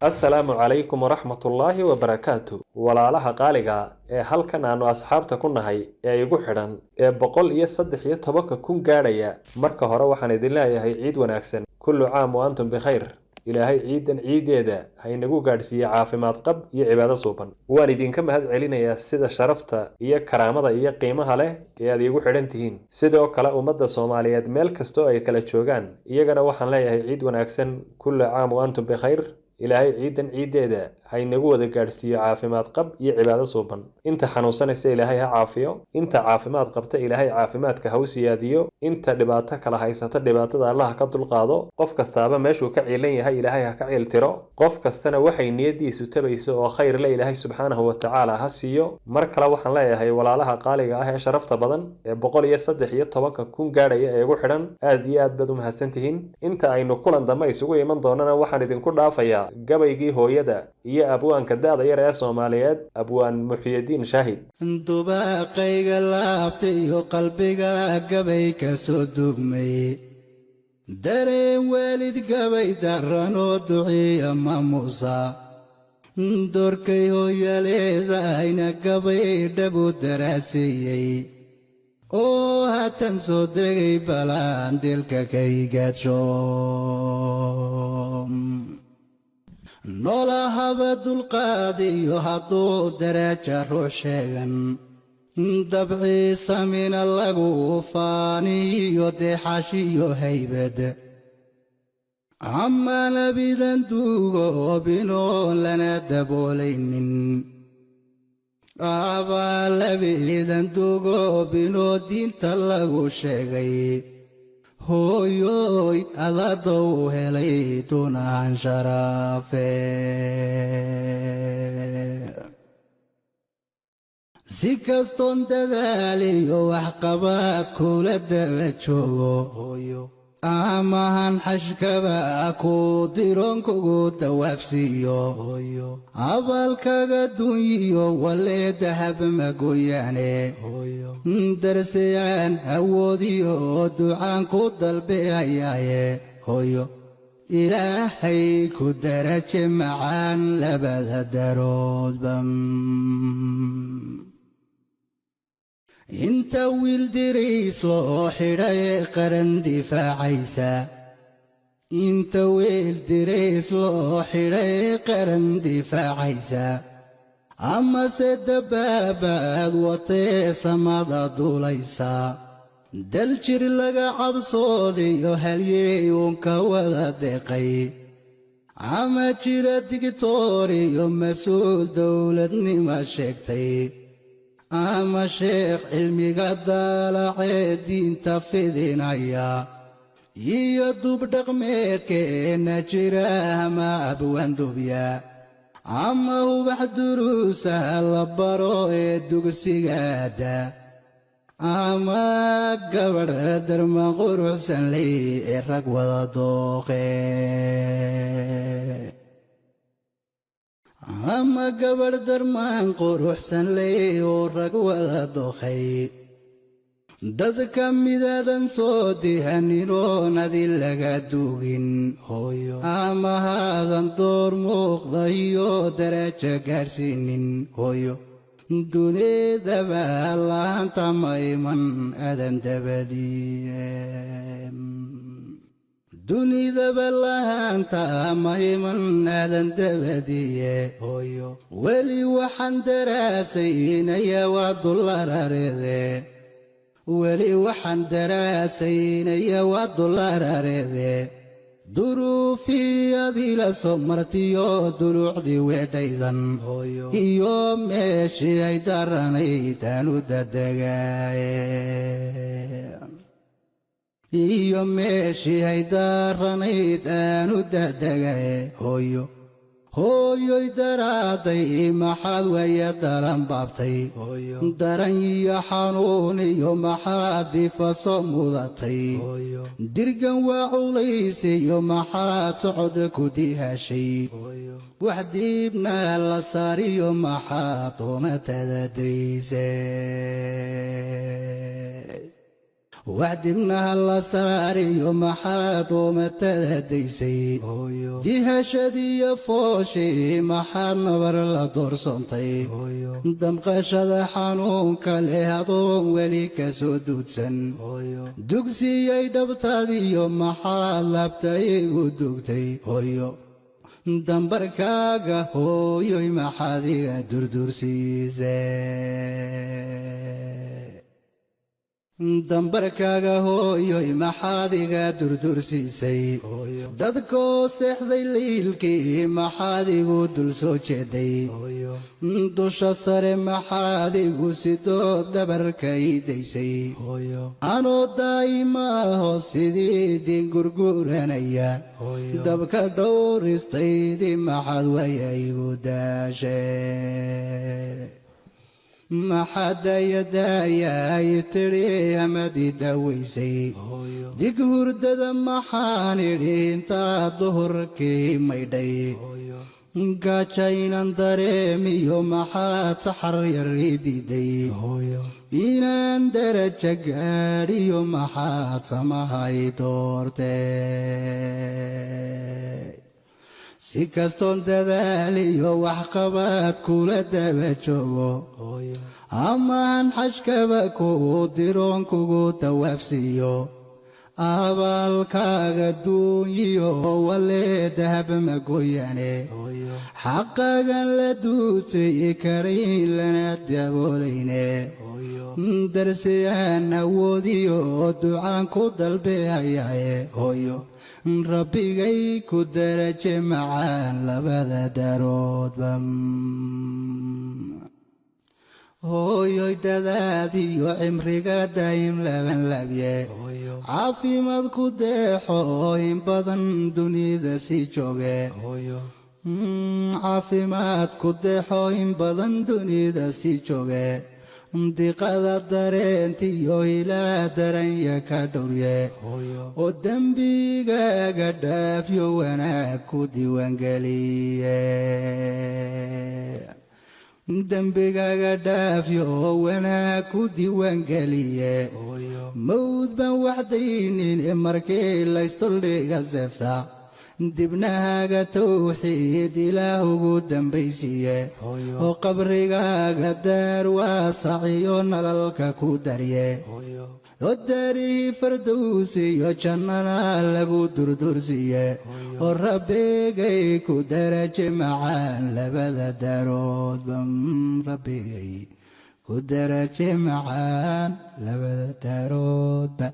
السلام عليكم ورحمة الله وبركاته walaalaha qaaliga ee halkan aanu asxaabta ku nahay ee igu xidhan ee 113 kun gaadhaya marka hore waxaan idin leeyahay ciid wanaagsan kullu caam wa antum bikhayr ilaahay ciidan ciideeda ha inagu gaadhsiiyo caafimaad qab iyo cibaado suuban waan idinka mahad celinayaa sida sharafta iyo karaamada iyo qiimaha leh ee aad igu xidhan tihiin sidoo kale ummadda Soomaaliyeed meel kasto ay kala joogaan iyagana waxaan leeyahay ciid wanaagsan kullu caam wa antum bikhayr ilaahay ciidan ciideeda ha inagu wada gaadhsiiyo caafimaad qab iyo cibaado suuban inta xanuunsanaysa ilaahay ha caafiyo inta caafimaad qabta ilaahay caafimaadka ha u siyaadiyo inta dhibaato kala haysata dhibaatada Allah ka dulqaado qof kastaaba meeshuu ka ciilan yahay ilaahay ha ka ciiltiro qof kastana waxay niyadiisu tabayso oo khayr la ilaahay subxaanahu wa ta'ala ha siiyo mar kale waxaan leeyahay walaalaha qaaliga ah ee sharafta badan ee 113 kun gaadhaya ee ugu xidhan aad iyo aad baad u mahadsantihiin inta aynu kulan dambe isugu iman doonana waxaan idinku dhaafayaa gabaygii hooyada iyo abwaanka da'da yar ee Soomaaliyeed abwaan Muxyidiin Shaahid dubaaqayga laabtay iyo qalbiga gabay ka soo dugmay dareen waalid gabay daran oo duciya maamuusa doorkay hooyaleeda ayna gabay dhabu daraasiyey oo haatan soo degay balaan dilka kaygaasho noolahaba dulqaadiyo hadduu daraja ruux sheegan dabciisa mina lagu faaniyo deexashiyo haybad ama labidan duugoobinoon lana daboolaynin abaa labidan duugoobinoo diinta lagu sheegay hooyoy adadow helay dunaan sharaafe si kastoon dadaaliyo waxqabaad kula daba joogo hooyo amahan xashkaba ku diroon kugu dawaafsiiyo hooyo abaalkaga dunyiyo walee dahab magoyaane hooyo darsayaan awoodiyo ducaan ku dalbeayaaye hooyo ilaahay ku daraje macaan labada daroodba inta wiil diriis loo xidhay qaran difaacaysa inta wiil diriis loo xidhay qaran difaacaysa ama se dabaabaad watee samada duulaysa daljir laga cabsoodiyo halyey uunka wada deeqay ama jira digtooriyo mas-uul dowladnima sheegtay ama sheekh cilmiga daalacee diinta fidinaya iyo dubdhaqmeedkeenna jira ama abwaandubya ama ubax duruusaha la baro ee dugsigaada ama gabadh darman quruxsan ley ee rag wada dooqe ama gabadh darmaan quruxsan ley oo rag wada dookhay dadka midaadan soo dihaninoo nadi laga duugin hooyo ama haadan door muuqda iyo darajo gaadhsiinin hooyo dunidaba laanta ma iman aadan dabadiye dunidaba lahaanta ma iman aadan dabadiye hooyo weli waxaan daraasaynaya waa dullarareede weli waxaan daraasaynaya waa dullarareede duruufii adii la soo martiyo duluucdii weedhaydan hooyo iyo meeshii ay daranayd aanu dadegaaye iyo meeshii ay daranayd aanu dadagaye hooyo hooyoy daraaday maxaad weeye dalan baabtay hooyo daran iyo xanuun iyo maxaad difa soo mudatay hooyo dirgan waa culays iyo maxaad socod ku dihashay hooyo wax diibna la saariyo maxaad umatada daysay وعدمنا الله ساري محاد ومتديسي دهشدي فوشي محاد نبر لا دورسنتي دمقشد حنون كلهضون ولي كسودودسن دغسي دبتادي محاد لبتي ودغتي دمبركاغا هوي محادي دردرسيزه دمبركاغا هوي محاديغا دردرسيسي ددكو سيخدي ليلكي محاديغو دل سو جيدي دوشا ساري محاديغو سيدو دبركاي ديسي انو دايما هو سيدي دي غرغورانيا دبكا دورستيدي محاد ويايغو داشي ما حدا يدايا يتري مدي دويسي ديك هردد محاني انتا ظهركي ميدي قاچاين اندريميو محاد سحر يريدي دي إنان درجة قاريو محاد سماهاي دورتي سيكستون دذاليو وحقبات كولا دابتشوغو أمان حشكبكو ديرونكو توافسيو أبالكاغ دونيو والي دهب مقوياني حقاقا لدوتي كرين لنا دابوليني درسيان نووديو دعانكو دالبيهاياي ربي جاي كدرج معان لبدا دارود بم هوي دادي وعمري دايم لبن لبيه عافي مد كدحو إن بدن دني دسي جوجه عافي مد كدحو إن بدن دني دسي جوجه دقادة درنتي إلى درن يكادوريه ودمبي قداف يوانا كودي وانجليه دمبي قداف يوانا كودي وانجليه موت بوحدين مركي لا يستولي غزفتا دبناها توحيد إله قدام بيسيه وقبرها قدار واسعيون للك كوداريه وداري فردوسي وجننا لغو دردرسيه وربي جاي كودرج معان لبدا دارود بم ربي كودرج معان لبدا دارود